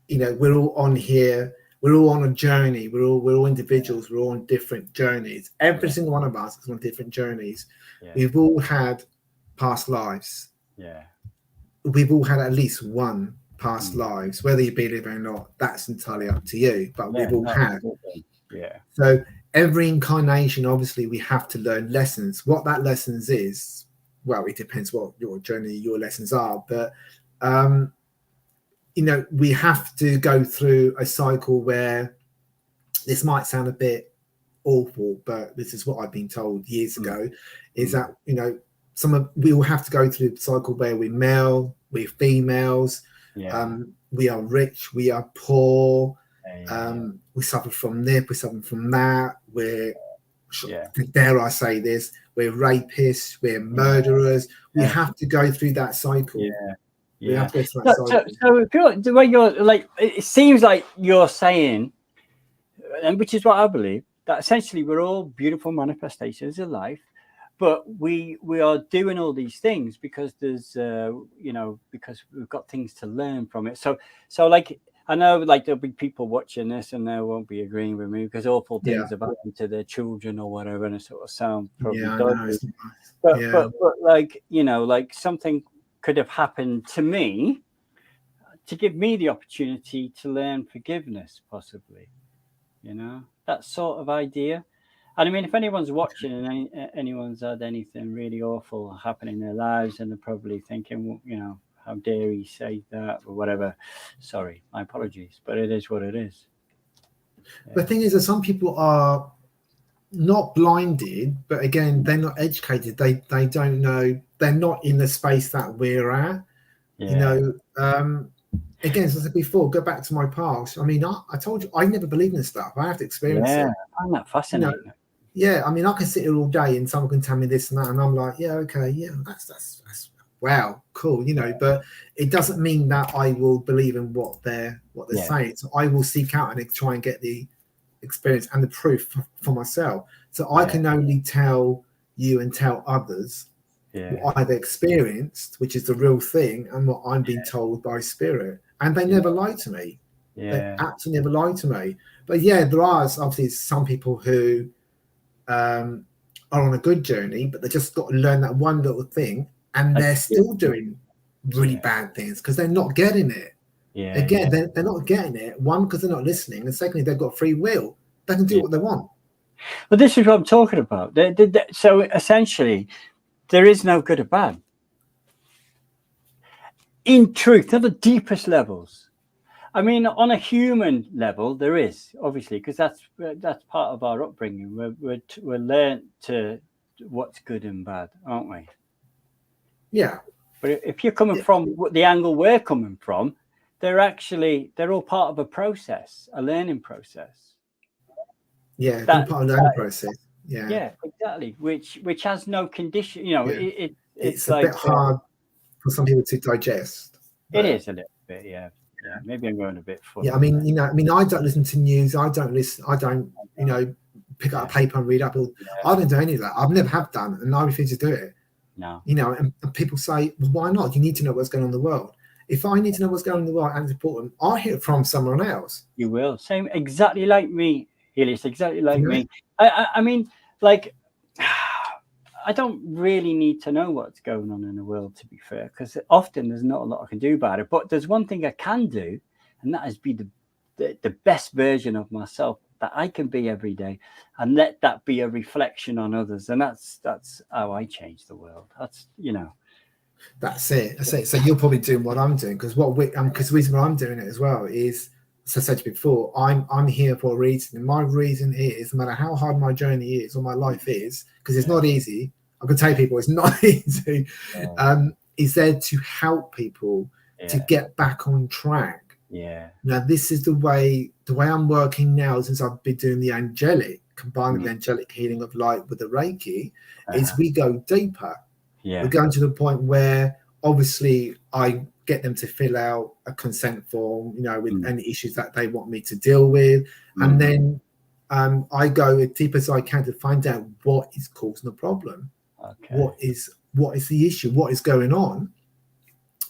you know, we're all on here, we're all on a journey, we're all individuals, we're all on different journeys. Every single one of us is on different journeys. We've all had past lives. We've all had at least one past lives, whether you believe it or not, that's entirely up to you, but we've all had. So every incarnation, obviously, we have to learn lessons. What that lessons is, well, it depends what your journey, your lessons are, but you know, we have to go through a cycle where this might sound a bit awful, but this is what I've been told years ago, is that, you know, we will have to go through the cycle where we're male, we're females, we are rich, we are poor, we suffer from this, we suffer from that, dare I say this, we're rapists, we're murderers. We have to go through that cycle. We have to go through that cycle. So the way you're like, it seems like you're saying, and which is what I believe, that essentially we're all beautiful manifestations of life, but we are doing all these things because there's you know, because we've got things to learn from it. So like, I know like there'll be people watching this and they won't be agreeing with me because awful things have happened to their children or whatever, and it sort of sound probably dodgy. But like, you know, like something could have happened to me to give me the opportunity to learn forgiveness, possibly, you know, that sort of idea. And I mean, if anyone's watching and anyone's had anything really awful happen in their lives and they're probably thinking, well, you know, how dare he say that or whatever. Sorry, my apologies, but it is what it is. The thing is that some people are not blinded, but again, they're not educated. They don't know. They're not in the space that we're at. You know, again, as I said before, go back to my past. I mean, I told you, I never believed in this stuff. I have to experience it. I find that fascinating. You know, I mean, I can sit here all day and someone can tell me this and that, and I'm like, yeah, okay, yeah, that's wow, cool, you know, but it doesn't mean that I will believe in what they're saying. So I will seek out and try and get the experience and the proof for myself. So I can only tell you and tell others what I've experienced, which is the real thing, and what I'm being told by spirit. And they never lie to me. They absolutely never lie to me. But yeah, there are obviously some people who are on a good journey, but they just got to learn that one little thing. And they're still doing really bad things because they're not getting it. Again, they're not getting it. One, because they're not listening. And secondly, they've got free will. They can do what they want. Well, this is what I'm talking about. So essentially, there is no good or bad. In truth, at the deepest levels. I mean, on a human level, there is, obviously, because that's part of our upbringing. We're learned to what's good and bad, aren't we? Yeah. But if you're coming from the angle we're coming from, they're all part of a process, a learning process. Yeah, part of the learning process. Yeah, exactly. Which has no condition. You know, it's like, a bit hard for some people to digest. It is a little bit, yeah. Maybe I'm going a bit funny. Yeah, I mean, I don't listen to news. I don't, you know, pick up a paper and read up. I don't do any of that. I've never have done, and I refuse to do it. No. You know, and people say, well, why not? You need to know what's going on in the world. If I need to know what's going on in the world and it's important, I'll hear it from someone else. You will. Same, exactly like me, Helius, exactly like me. I mean, like, I don't really need to know what's going on in the world, to be fair, because often there's not a lot I can do about it. But there's one thing I can do, and that is be the best version of myself that I can be every day, and let that be a reflection on others. And that's how I change the world. That's, you know. That's it. So you're probably doing what I'm doing, because the reason why I'm doing it as well is, as I said to you before, I'm here for a reason, and my reason is, no matter how hard my journey is or my life is, because it's not easy. I can tell people it's not easy. Is there to help people to get back on track. Yeah. Now this is the way I'm working now, since I've been doing the angelic, combining the angelic healing of light with the Reiki, is we go deeper. Yeah. We're going to the point where obviously I get them to fill out a consent form, you know, with any issues that they want me to deal with. And then I go as deep as I can to find out what is causing the problem. Okay. What is the issue? What is going on?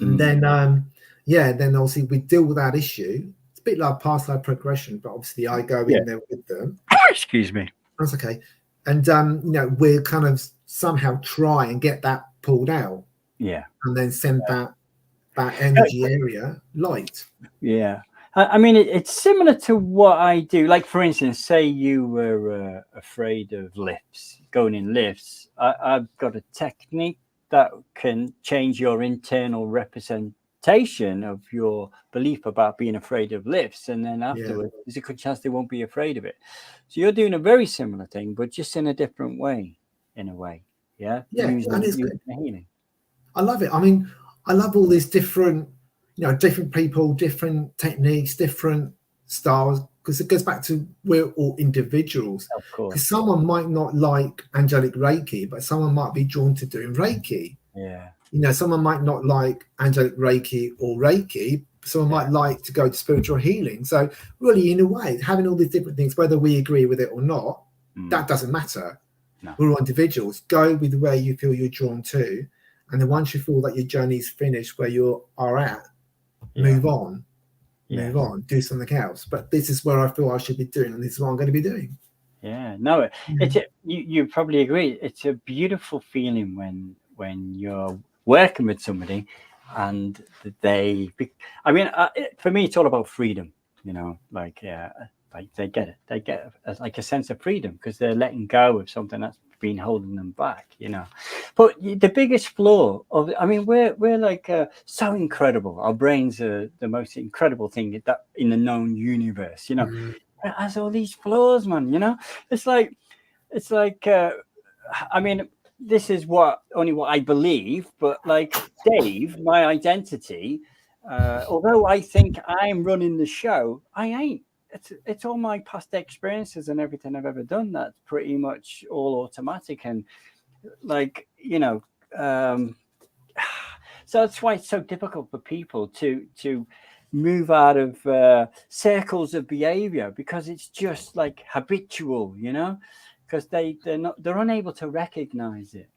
And then, then obviously we deal with that issue. It's a bit like past life progression, but obviously I go in there with them. Excuse me. That's okay. And, you know, we'll kind of somehow try and get that pulled out. Yeah. And then send that energy area light. Yeah. I mean, it's similar to what I do. Like, for instance, say you were afraid of lifts, going in lifts. I've got a technique that can change your internal representation of your belief about being afraid of lifts. And then afterwards, there's a good chance they won't be afraid of it. So you're doing a very similar thing, but just in a different way, in a way. Yeah. Yeah. And it's good. Healing. I love it. I mean, I love all these different, you know, different people, different techniques, different styles, because it goes back to we're all individuals. Of course. Because someone might not like angelic Reiki, but someone might be drawn to doing Reiki. Yeah. You know, someone might not like angelic Reiki or Reiki. Someone might like to go to spiritual healing. So really, in a way, having all these different things, whether we agree with it or not, that doesn't matter. No. We're all individuals. Go with where you feel you're drawn to. And then once you feel that your journey's finished where you are at, move on, do something else. But this is where I feel I should be doing, and this is what I'm going to be doing. Yeah, no, you probably agree. It's a beautiful feeling when you're working with somebody and they, I mean, for me, it's all about freedom, you know, like they get like a sense of freedom because they're letting go of something that's been holding them back, you know. But the biggest flaw of, I mean, we're like so incredible. Our brains are the most incredible thing that in the known universe, you know. It has all these flaws, man, you know. It's like I mean, this is only what I believe, but like Dave, my identity, although I think I'm running the show, I ain't. It's all my past experiences and everything I've ever done that's pretty much all automatic, and like, you know, so that's why it's so difficult for people to move out of circles of behavior, because it's just like habitual, you know, because they're unable to recognize it.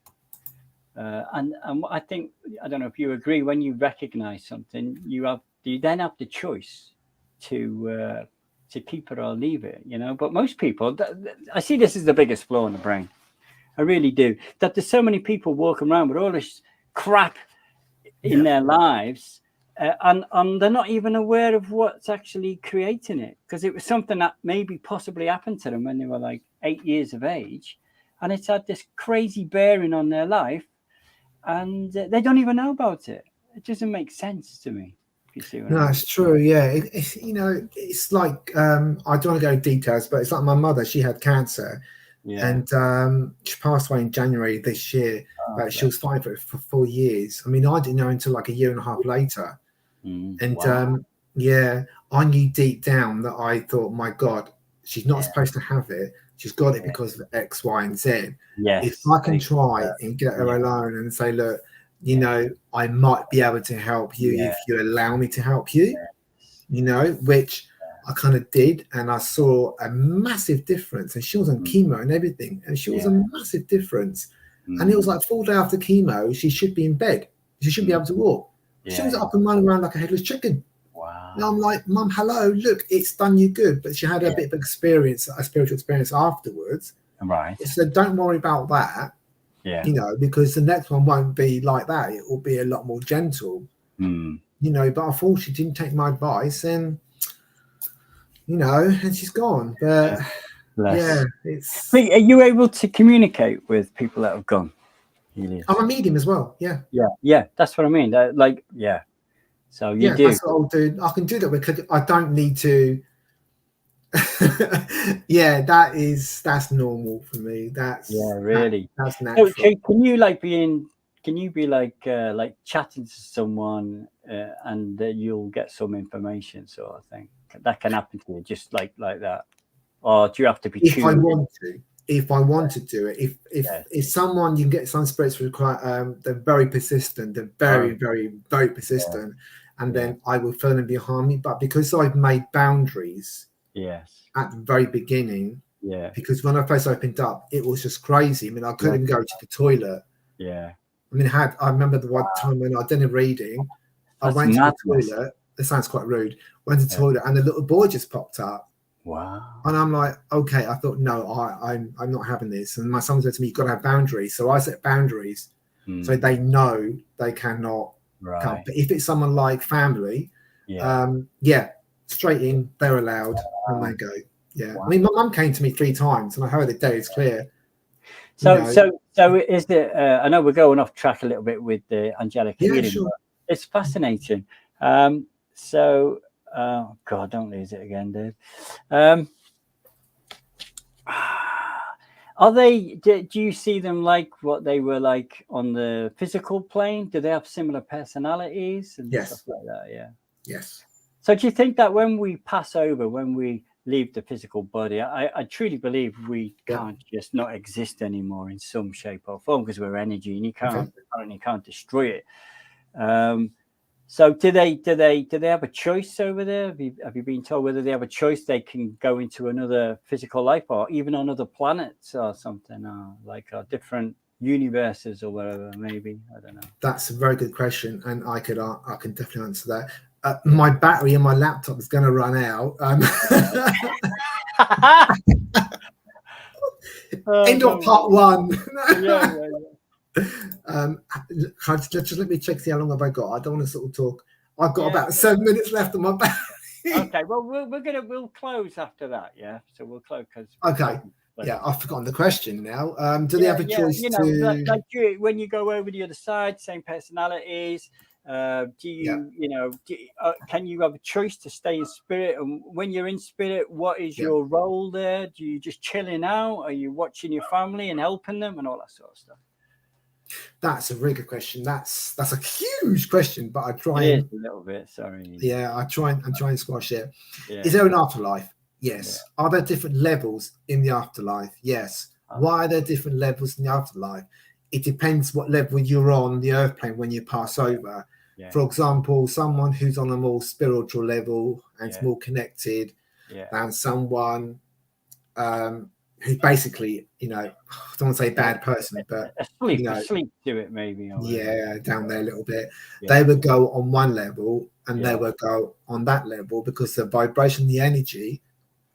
And I think, I don't know if you agree, when you recognize something, you then have the choice to keep it or leave it, you know. But most people, I see this is the biggest flaw in the brain. I really do. That there's so many people walking around with all this crap in their lives, and they're not even aware of what's actually creating it, because it was something that maybe possibly happened to them when they were like 8 years of age, and it's had this crazy bearing on their life, and they don't even know about it. It doesn't make sense to me. You see what I mean? It's true. Yeah, it's, you know, it's like I don't want to go into details, but it's like my mother. She had cancer, and she passed away in January this year. But she was fighting for it for 4 years. I mean, I didn't know until like a year and a half later. And I knew deep down that I thought, my God, she's not supposed to have it. She's got it because of X, Y, and Z. If I can try and get her alone and say, look, you know, I might be able to help you if you allow me to help you, you know, which I kind of did, and I saw a massive difference. And she was on chemo and everything, and she was a massive difference. And it was like 4 days after chemo, she should be in bed. She should be able to walk. She was up and running around like a headless chicken. Wow. And I'm like, Mum, hello, look, it's done you good. But she had a bit of experience, a spiritual experience afterwards. Right. So don't worry about that. Yeah. You know, because the next one won't be like that. It will be a lot more gentle. You know, but unfortunately, she didn't take my advice, and you know, and she's gone. But it's. Are you able to communicate with people that have gone? Helius? I'm a medium as well. Yeah. That's what I mean. So you do. That's what I'll do. I can do that because I don't need to. That's normal for me. That's really. That's natural. So can you be like chatting to someone and you'll get some information sort of thing? That can happen to you just like that, or do you have to be? If I want to do it, if someone, you can get some spirits who are they're very persistent, they're very very persistent, and then I will feel them behind me. But because I've made boundaries, at the very beginning, because when I first opened up, it was just crazy. I mean, I couldn't go to the toilet. I mean, I remember the one time when I did a reading, I went to the toilet. It sounds quite rude. Went to the toilet, and a little boy just popped up. Wow. And I'm like, okay. I thought, no, I'm not having this. And my son said to me, you've got to have boundaries. So I set boundaries, so they know they cannot come. But if it's someone like family, straight in, they're allowed, and they go. I mean, my mum came to me 3 times, and I heard the day is clear. So is it? I know we're going off track a little bit with the angelic healing. Sure. It's fascinating. God, don't lose it again, Dave. Are they? Do you see them like what they were like on the physical plane? Do they have similar personalities and stuff like that? Yeah. Yes. So do you think that when we pass over, when we leave the physical body, I truly believe we can't just not exist anymore in some shape or form, because we're energy, and you can't destroy it. So do they have a choice over there? Have you been told whether they have a choice? They can go into another physical life, or even on other planets or something, or different universes or whatever, maybe. I don't know. That's a very good question, and I can definitely answer that. My battery in my laptop is going to run out. End of part 1. Just let me check, see how long have I got. I don't want to sort of talk. I've got about 7 minutes left on my battery. Okay, well we'll close after that. So we'll close because I've forgotten the question now. Do they have a choice to like when you go over the other side, same personalities? Do you can you have a choice to stay in spirit? And when you're in spirit, what is your role there? Do you just chilling out? Are you watching your family and helping them and all that sort of stuff? That's a really good question. That's a huge question, but I try a little bit. Sorry. I try and squash it. Is there an afterlife? Yes. Are there different levels in the afterlife? Yes. Why are there different levels in the afterlife? It depends what level you're on the earth plane when you pass over. For example, someone who's on a more spiritual level and is more connected than someone who's basically, I don't want to say bad person, but asleep to it maybe. Down there a little bit. They would go on one level, and they would go on that level, because the vibration, the energy,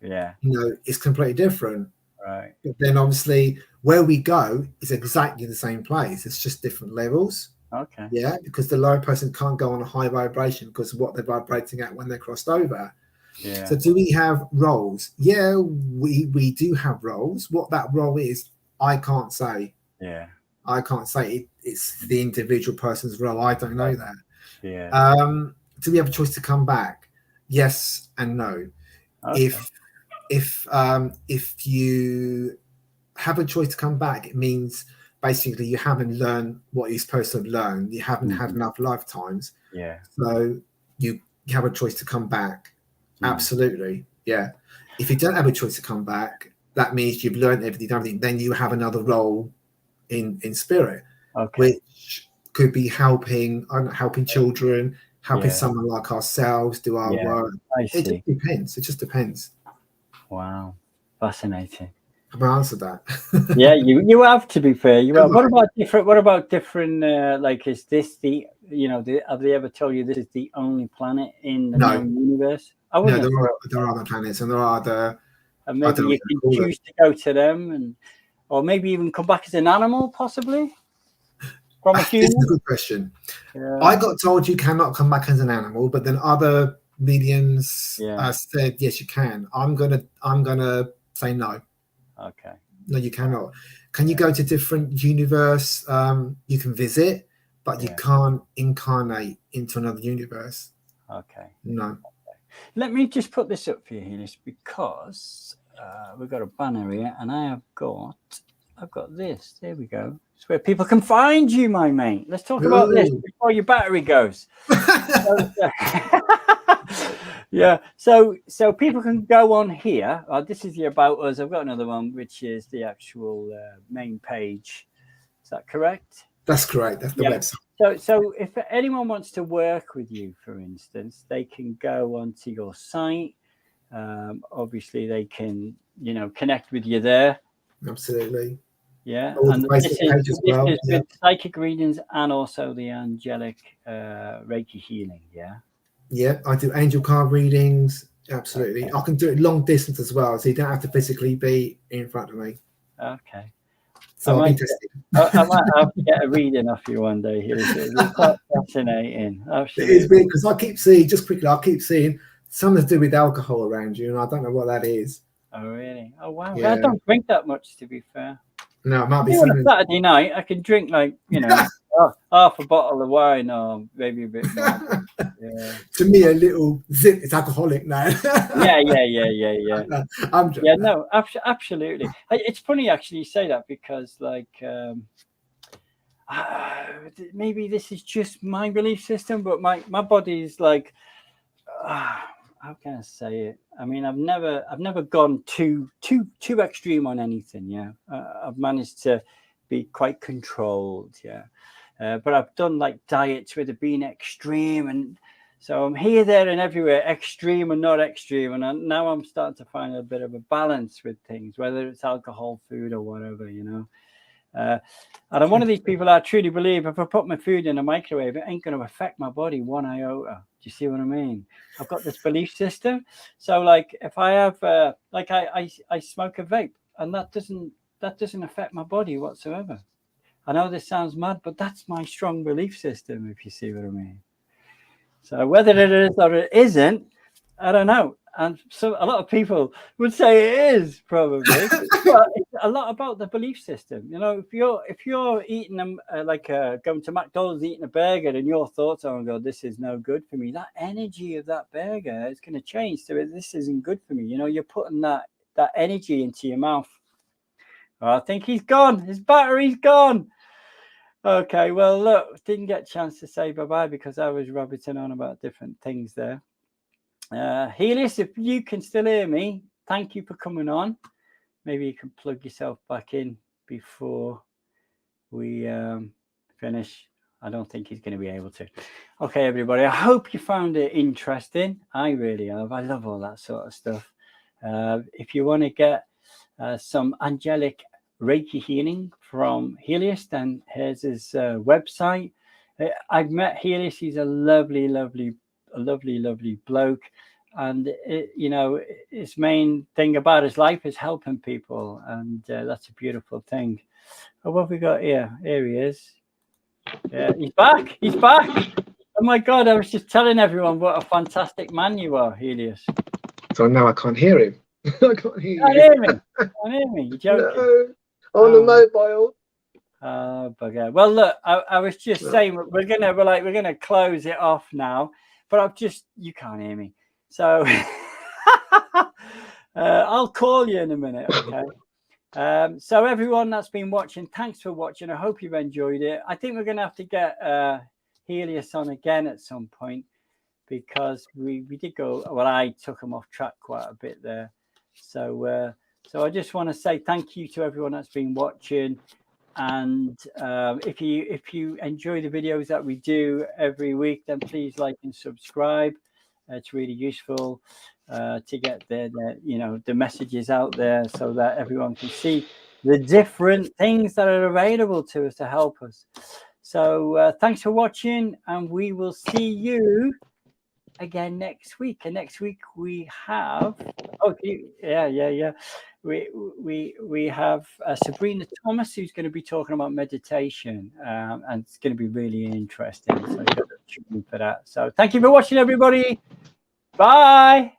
is completely different. Right. But then obviously where we go is exactly the same place. It's just different levels. Okay. Yeah, because the lower person can't go on a high vibration because of what they're vibrating at when they're crossed over. Yeah. So do we have roles? Yeah, we do have roles. What that role is, I can't say. Yeah. I can't say. It's the individual person's role. I don't know that. Yeah. Do we have a choice to come back? Yes and no. Okay. If you have a choice to come back, it means basically you haven't learned what you're supposed to have learned. You haven't had enough lifetimes. Yeah. So you have a choice to come back. Absolutely. Yeah. If you don't have a choice to come back, that means you've learned everything. Then you have another role in spirit, which could be helping children, helping someone like ourselves do our work. I see. It just depends. It just depends. Wow, fascinating. Have I answered that? Yeah, you have, to be fair. You have. What about different? Like, is this the, have they ever told you this is the only planet in the known universe? No, there are other planets, and there are other. And maybe you can choose to go to them, or maybe even come back as an animal, possibly from a human. It's a good question. I got told you cannot come back as an animal, but then other mediums said yes, you can. I'm gonna say no. Okay. No, you cannot. Can you go to different universe? You can visit, but you can't incarnate into another universe. Okay. No. Okay. Let me just put this up for you, Helius, because we've got a banner here, and I've got this. There we go. It's where people can find you, my mate. Let's talk about this before your battery goes. Yeah, so people can go on here. This is the About Us. I've got another one, which is the actual main page. Is that correct? That's correct. That's the website. So if anyone wants to work with you, for instance, they can go onto your site. Obviously, they can, connect with you there. Absolutely. Yeah, and this is with psychic readings and also the angelic Reiki healing. Yeah. Yeah, I do angel card readings. Absolutely. Okay. I can do it long distance as well, so you don't have to physically be in front of me. Okay. So I might have to get a reading off you one day here. It's quite fascinating. Absolutely. It is big because I keep seeing something to do with alcohol around you, and I don't know what that is. Oh, really? Oh, wow. Yeah. I don't drink that much, to be fair. No, it might be on a Saturday night. I can drink half a bottle of wine or maybe a bit more. Yeah. To me, a little zip is alcoholic now. Yeah. I'm just, no, absolutely. It's funny actually you say that because maybe this is just my belief system, but my body is like, how can I say it? I mean, I've never gone too extreme on anything. Yeah, I've managed to be quite controlled. Yeah, but I've done like diets where they've been extreme, and so I'm here, there, and everywhere, extreme and not extreme. And now I'm starting to find a bit of a balance with things, whether it's alcohol, food, or whatever. And I'm one of these people I truly believe if I put my food in a microwave, it ain't going to affect my body one iota. Do you see what I mean? I've got this belief system. So like if I have I smoke a vape and that doesn't affect my body whatsoever. I know this sounds mad, but that's my strong belief system, if you see what I mean. So whether it is or it isn't, I don't know. And so a lot of people would say it is probably, but it's a lot about the belief system. If you're eating them going to McDonald's eating a burger and your thoughts are, "Oh, this is no good for me," that energy of that burger is going to change to this isn't good for me. You're putting that energy into your mouth. Oh, I think he's gone. His battery's gone. Okay, well, look, didn't get a chance to say bye-bye because I was rabbiting on about different things there. Helius, if you can still hear me, thank you for coming on. Maybe you can plug yourself back in before we finish. I don't think he's going to be able to. Okay, everybody, I hope you found it interesting. I really have. I love all that sort of stuff. If you want to get some angelic Reiki healing from Helius, then here's his website. I've met Helius. He's a lovely bloke. And his main thing about his life is helping people, and that's a beautiful thing. Oh, what have we got here? Here he is. Yeah, he's back. Oh my God, I was just telling everyone what a fantastic man you are, Helius. So now I can't hear him. I can't hear you. I hear me. You're joking. No, on the mobile. Bugger. Well, look, I was just saying we're gonna close it off now, but you can't hear me. So I'll call you in a minute, okay? So everyone that's been watching, thanks for watching. I hope you've enjoyed it. I think we're going to have to get Helius on again at some point because we did go, well, I took him off track quite a bit there. So I just want to say thank you to everyone that's been watching. And if you enjoy the videos that we do every week, then please like and subscribe. It's really useful to get the messages out there so that everyone can see the different things that are available to us to help us. So thanks for watching, and we will see you again next week. And next week we have we have Sabrina Thomas, who's going to be talking about meditation, and it's going to be really interesting. So you've got to tune in for that. So thank you for watching, everybody. Bye.